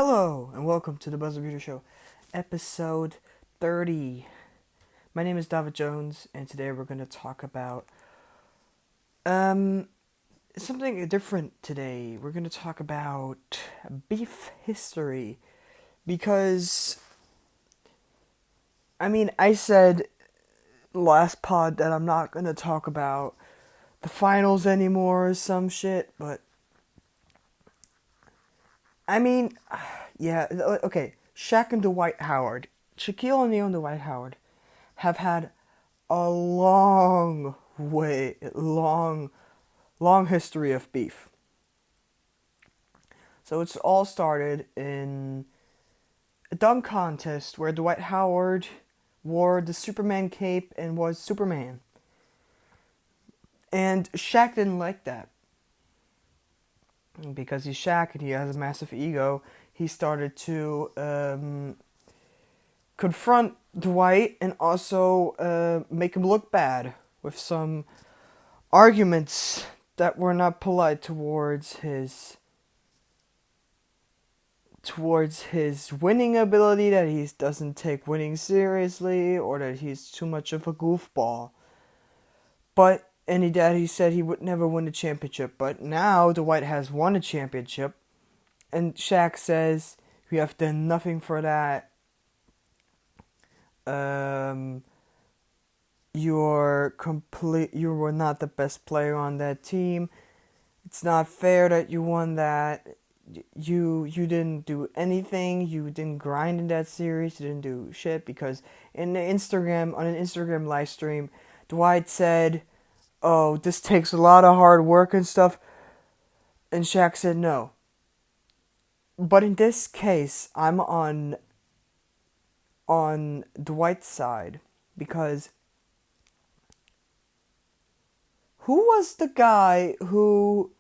Hello, and welcome to the Buzzerbeater Show, episode 30. My name is David Jones, and today we're going to talk about something different today. We're going to talk about beef history, because, I said last pod that I'm not going to talk about the finals anymore or some shit, but yeah, okay. Shaq and Dwight Howard, Shaquille O'Neal and Dwight Howard, have had a long history of beef. So it's all started in a dunk contest where Dwight Howard wore the Superman cape and was Superman. And Shaq didn't like that. Because he's Shaq and he has a massive ego, he started to confront Dwight and also make him look bad with some arguments that were not polite towards his winning ability, that he doesn't take winning seriously, or that he's too much of a goofball. He said he would never win a championship. But now Dwight has won a championship, and Shaq says, "You have done nothing for that. You were not the best player on that team. It's not fair that you won that. You didn't do anything. You didn't grind in that series. You didn't do shit." Because on an Instagram live stream, Dwight said, "Oh, this takes a lot of hard work and stuff." And Shaq said no. But in this case, I'm on Dwight's side, because who was the guy who,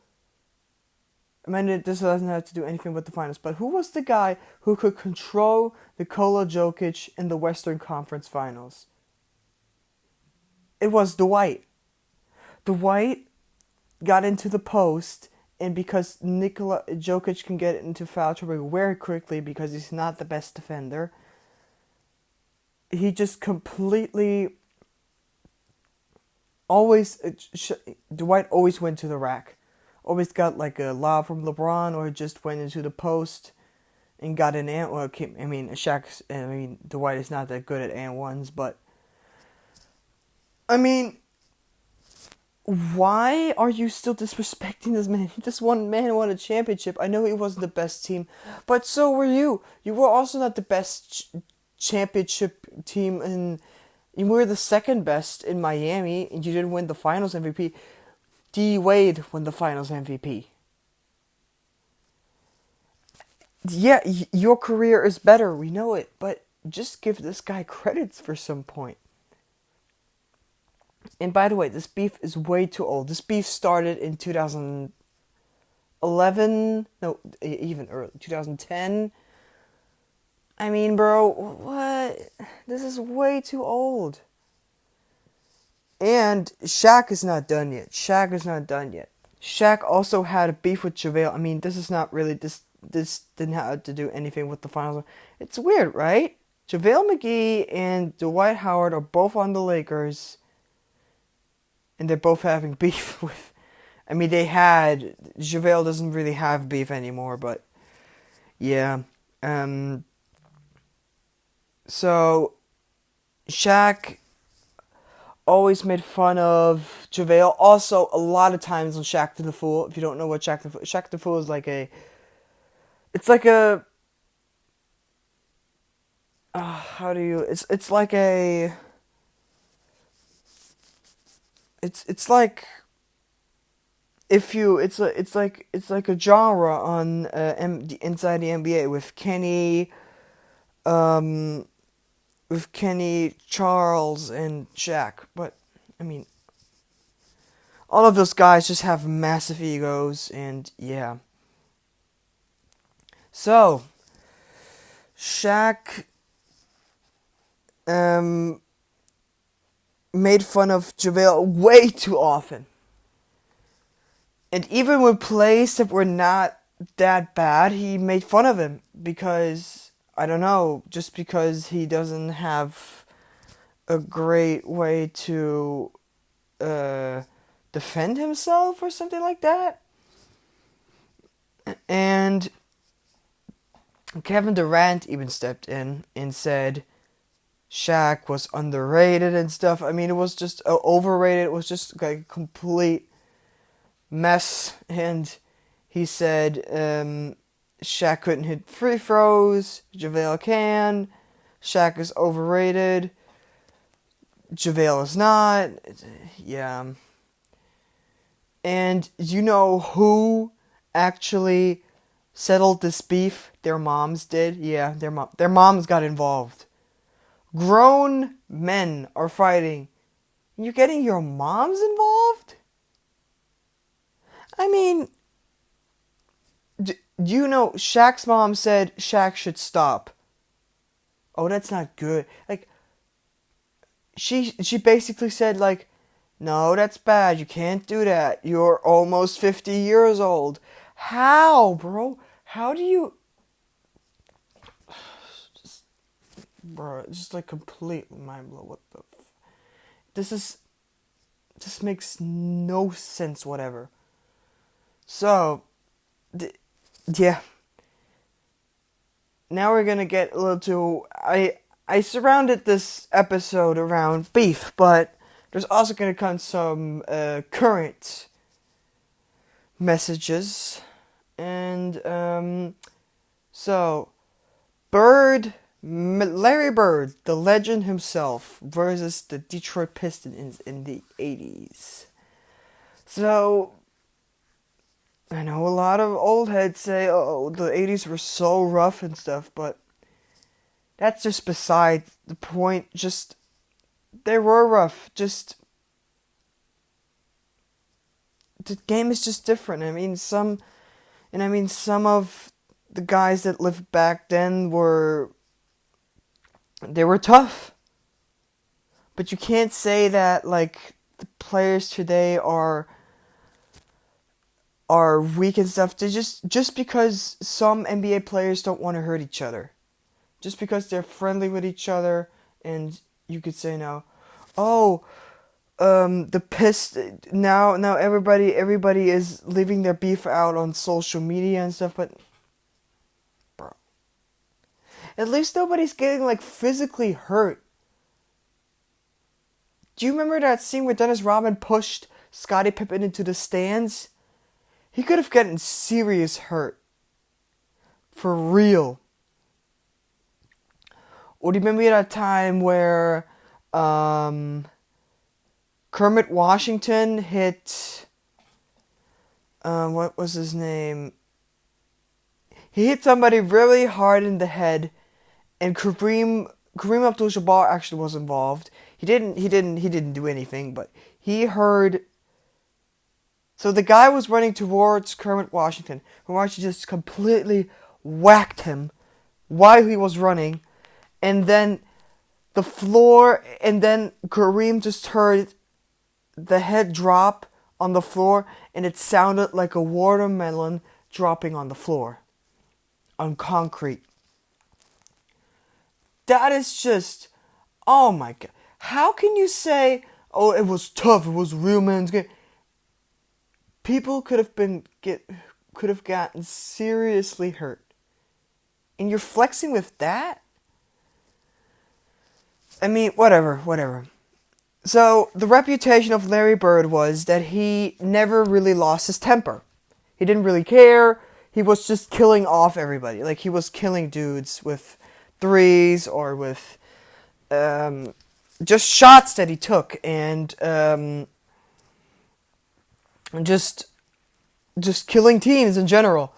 this doesn't have to do anything with the finals, but who was the guy who could control Nikola Jokic in the Western Conference Finals? It was Dwight. Dwight got into the post, and because Nikola Jokic can get into foul trouble very quickly because he's not the best defender, he just completely Dwight always went to the rack. Always got like a lob from LeBron, or just went into the post and got an and. Well, Dwight is not that good at and ones, but why are you still disrespecting this man? This one man won a championship. I know he wasn't the best team, but so were you. You were also not the best championship team, and you were the second best in Miami, and you didn't win the Finals MVP. D. Wade won the Finals MVP. Yeah, your career is better, we know it, but just give this guy credits for some point. And by the way, this beef is way too old. This beef started in 2011, no, even early, 2010. Bro, what? This is way too old. And Shaq is not done yet. Shaq also had a beef with JaVale. This is not really, this didn't have to do anything with the finals. It's weird, right? JaVale McGee and Dwight Howard are both on the Lakers, and they're both having beef with, JaVale doesn't really have beef anymore, but yeah. So Shaq always made fun of JaVale. Also, a lot of times on Shaq the Fool. If you don't know what Shaq the Fool is, it's like a, it's like a, it's like, it's like a genre on inside the NBA with Kenny, Charles, and Shaq. But all of those guys just have massive egos, and yeah. So Shaq made fun of JaVale way too often. And even with plays that were not that bad. He made fun of him because, I don't know, just because he doesn't have a great way to defend himself or something like that. And Kevin Durant even stepped in and said Shaq was underrated and stuff. I mean, it was just overrated. It was just like a complete mess. And he said Shaq couldn't hit free throws. JaVale can. Shaq is overrated. JaVale is not. Yeah. And you know who actually settled this beef? Their moms did. Yeah, their moms got involved. Grown men are fighting. You're getting your moms involved? I mean, you know, Shaq's mom said Shaq should stop. Oh, that's not good. Like, she basically said, like, no, that's bad. You can't do that. You're almost 50 years old. How, bro? How do you... Bro, it's just like completely mind blow. What the... This makes no sense whatever. So, yeah. Now we're gonna get a little too... I surrounded this episode around beef, but there's also gonna come some current messages. And, so, Larry Bird, the legend himself, versus the Detroit Pistons in the 80s. So, I know a lot of old heads say, oh, the 80s were so rough and stuff, but that's just beside the point. Just, they were rough. Just, the game is just different. I mean, some of the guys that lived back then were tough. But you can't say that, like, the players today are weak and stuff. They just because some NBA players don't want to hurt each other. Just because they're friendly with each other, and you could say now, oh, now everybody is leaving their beef out on social media and stuff, but bro, at least nobody's getting like physically hurt. Do you remember that scene where Dennis Rodman pushed Scottie Pippen into the stands? He could have gotten serious hurt. For real. Or do you remember that time where Kermit Washington hit... what was his name? He hit somebody really hard in the head, and Kareem Abdul-Jabbar actually was involved. He didn't do anything, but he heard... So the guy was running towards Kermit Washington. And Washington just completely whacked him while he was running. And then the floor, and then Kareem just heard the head drop on the floor, and it sounded like a watermelon dropping on the floor, on concrete. That is just, oh my God. How can you say, oh, it was tough, it was real man's game? People could have gotten seriously hurt. And you're flexing with that? I mean, whatever. So, the reputation of Larry Bird was that he never really lost his temper. He didn't really care. He was just killing off everybody. Like, he was killing dudes with threes or with just shots that he took. And just killing teams in general.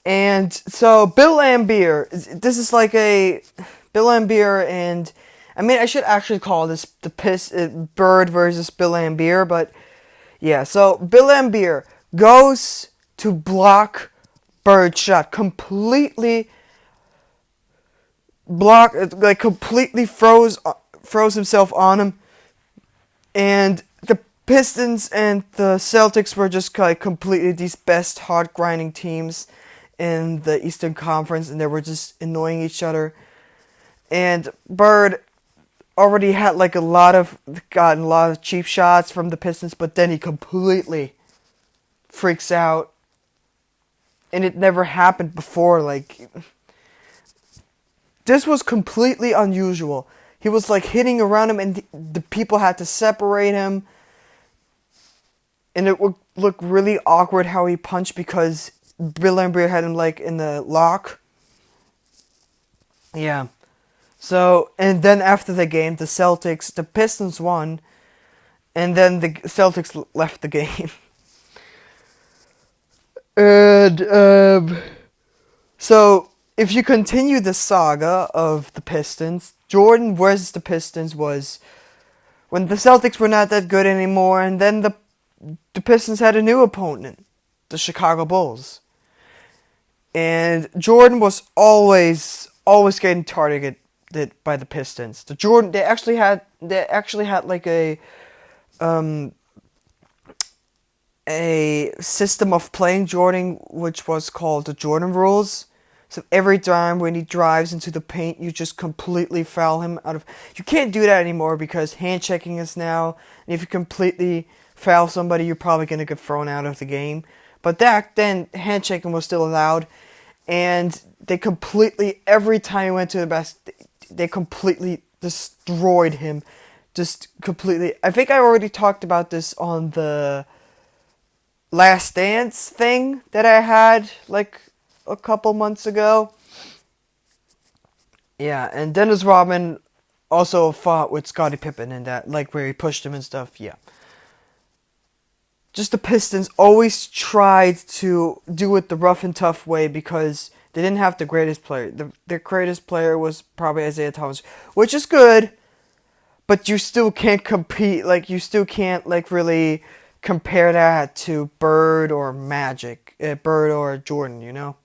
And so Bill Laimbeer, this is like a Bill Laimbeer, and I mean I should actually call this the Bird versus Bill Laimbeer, but yeah. So Bill Laimbeer goes to block Bird's shot, completely completely froze himself on him, and Pistons and the Celtics were just like completely these best hard grinding teams in the Eastern Conference, and they were just annoying each other. And Bird already had like gotten a lot of cheap shots from the Pistons, but then he completely freaks out. And it never happened before. Like, this was completely unusual. He was like hitting around him, and the people had to separate him. And it would look really awkward how he punched because Bill Laimbeer had him like in the lock. Yeah. So, and then after the game, the Pistons won, and then the Celtics left the game. And, so, if you continue the saga of the Pistons, Jordan versus the Pistons was when the Celtics were not that good anymore, and then the Pistons had a new opponent, the Chicago Bulls. And Jordan was always getting targeted by the Pistons. They actually had like a system of playing Jordan which was called the Jordan rules. So every time when he drives into the paint, you just completely foul him out of. You can't do that anymore because hand-checking is now. And if you completely foul somebody, you're probably gonna get thrown out of the game. But back then, hand-checking was still allowed, and they completely, every time he went to the basket, they completely destroyed him. Just completely. I think I already talked about this on the Last Dance thing that I had like a couple months ago. Yeah, and Dennis Rodman also fought with Scottie Pippen in that, like where he pushed him and stuff. Yeah. Just the Pistons always tried to do it the rough and tough way because they didn't have the greatest player. Their greatest player was probably Isaiah Thomas, which is good, but you still can't compete. Like, you still can't like really compare that to Bird or Bird or Jordan, you know?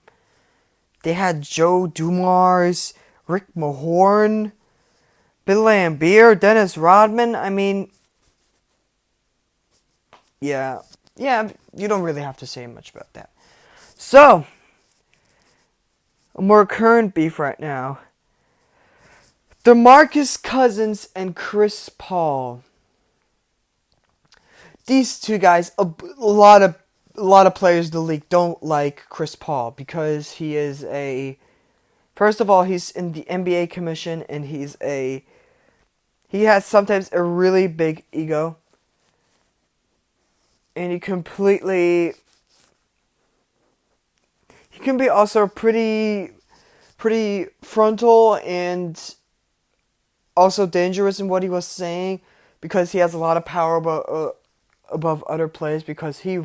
They had Joe Dumars, Rick Mahorn, Bill Laimbeer, Dennis Rodman. I mean, yeah, you don't really have to say much about that. So, a more current beef right now. DeMarcus Cousins and Chris Paul. These two guys, a lot of players in the league don't like Chris Paul because he is first of all, he's in the NBA commission, and he has sometimes a really big ego. And he can be also pretty frontal and also dangerous in what he was saying because he has a lot of power above other players because he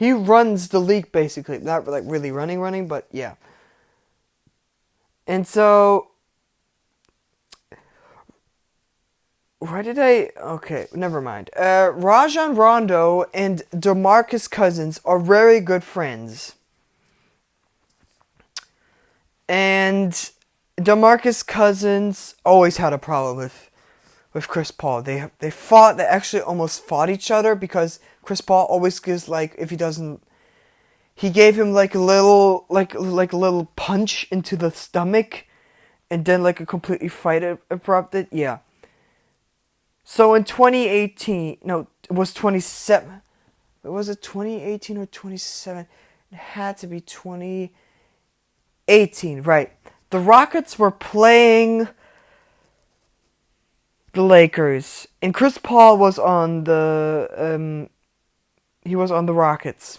runs the league basically. Not like really running, but yeah. And so, okay, never mind. Rajon Rondo and DeMarcus Cousins are very good friends. And DeMarcus Cousins always had a problem with Chris Paul. They actually almost fought each other because Chris Paul always gives he gave him like a little punch into the stomach, and then like a completely fight erupted. Yeah. So in 2018, no, it was 27. Was it 2018 or 27? It had to be 2018, right? The Rockets were playing the Lakers, and Chris Paul was on the Rockets.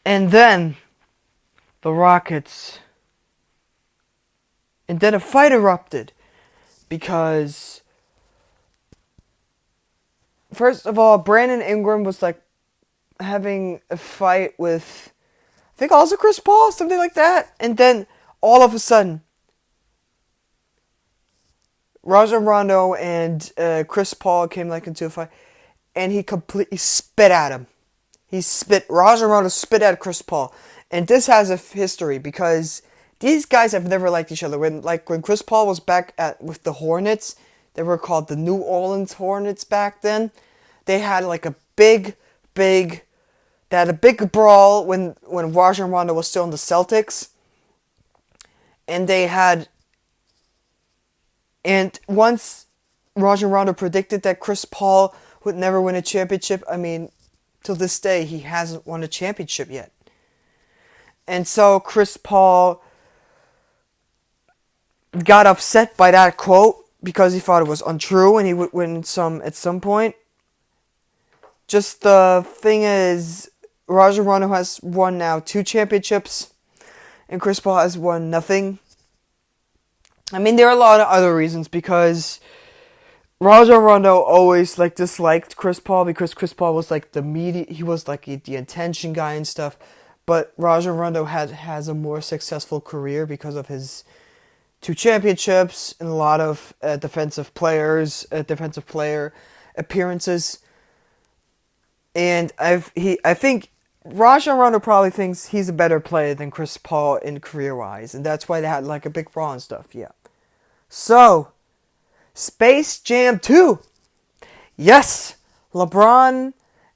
And then a fight erupted because first of all, Brandon Ingram was like having a fight with, I think also Chris Paul, something like that. And then all of a sudden, Rajon Rondo and Chris Paul came like into a fight, and he completely spit at him. Rajon Rondo spit at Chris Paul. And this has a history because these guys have never liked each other. When Chris Paul was back with the Hornets, They were called the New Orleans Hornets back then. They had like a big they had a big brawl when Rajon Rondo was still in the Celtics. And once Rajon Rondo predicted that Chris Paul would never win a championship, I mean, till this day, he hasn't won a championship yet. And so Chris Paul got upset by that quote because he thought it was untrue and he would win at some point. Just the thing is, Rajon Rondo has won now 2 championships and Chris Paul has won nothing. I mean, there are a lot of other reasons because Rajon Rondo always disliked Chris Paul because Chris Paul was the media, he was the attention guy and stuff. But Rajon Rondo has a more successful career because of his 2 championships and a lot of defensive player appearances. And I think Rajon Rondo probably thinks he's a better player than Chris Paul in career-wise, and that's why they had a big brawl and stuff. Yeah. So, Space Jam 2. Yes, LeBron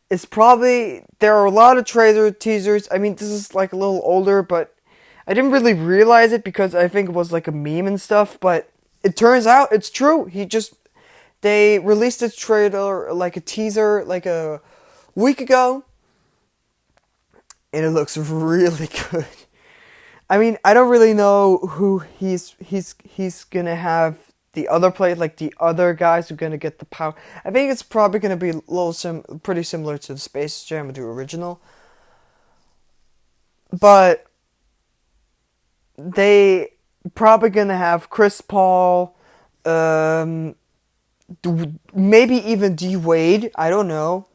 is probably... There are a lot of trailer teasers. I mean, this is a little older, but I didn't really realize it because I think it was a meme and stuff, but it turns out it's true. They released a trailer, a teaser, a week ago, and it looks really good. I mean, I don't really know who he's gonna have the other play, the other guys who are gonna get the power. I think it's probably gonna be pretty similar to the Space Jam 2 original, but they probably gonna have Chris Paul, maybe even D Wade. I don't know.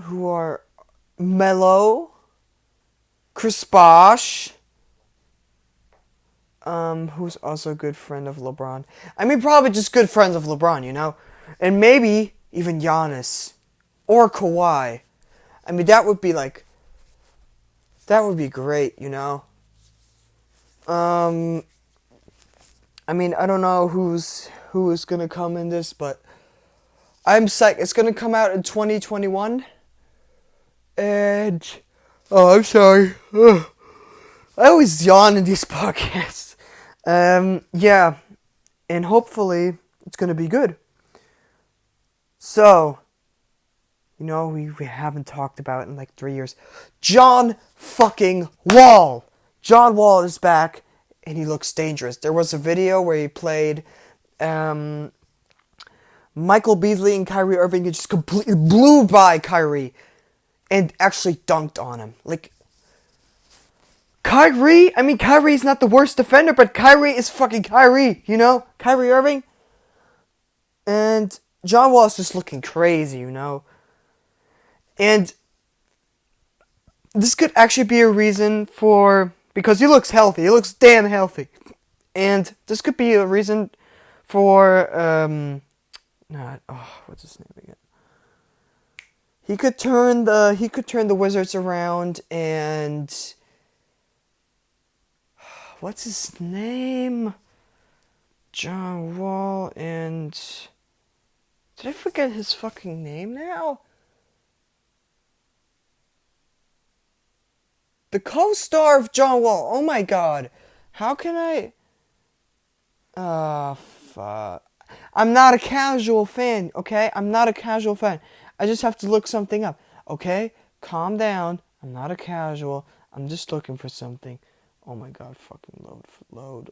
Who are Melo, Chris Bosh, who's also a good friend of LeBron. I mean, probably just good friends of LeBron, and maybe even Giannis or Kawhi. I mean, that would be great, I mean, I don't know who is gonna come in this, but I'm psyched. It's gonna come out in 2021. And I'm sorry. Ugh. I always yawn in these podcasts. Yeah. And hopefully it's gonna be good. So, we haven't talked about it in 3 years. John fucking Wall. John Wall is back and he looks dangerous. There was a video where he played Michael Beasley and Kyrie Irving just completely blew by Kyrie and actually dunked on him. Kyrie's not the worst defender, but Kyrie is fucking Kyrie, Kyrie Irving. And John Wall is just looking crazy, And this could actually be a reason because he looks healthy. He looks damn healthy. And this could be a reason for, what's his name again? He could turn the Wizards around and what's his name? John Wall and did I forget his fucking name now? The co-star of John Wall. Oh my god. How can I? Fuck. I'm not a casual fan, okay? I'm not a casual fan. I just have to look something up, okay? Calm down. I'm not a casual. I'm just looking for something. Oh my god, fucking load.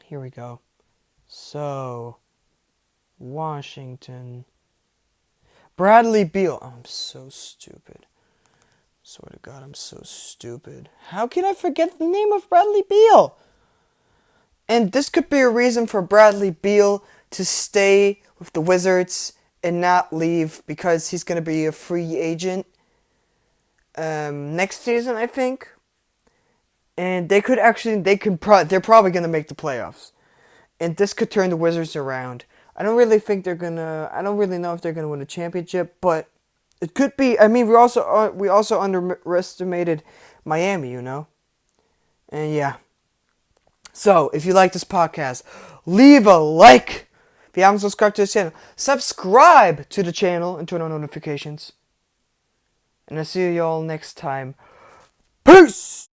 Here we go. So, Washington. Bradley Beal. Oh, I'm so stupid. Swear to God, I'm so stupid. How can I forget the name of Bradley Beal? And this could be a reason for Bradley Beal to stay with the Wizards and not leave because he's going to be a free agent next season, I think. And they're probably going to make the playoffs. And this could turn the Wizards around. I don't really know if they're going to win a championship, but it could be. I mean, we also underestimated Miami, And yeah. So, if you like this podcast, leave a like. If you haven't subscribed to this channel, subscribe to the channel and turn on notifications. And I'll see you all next time. Peace!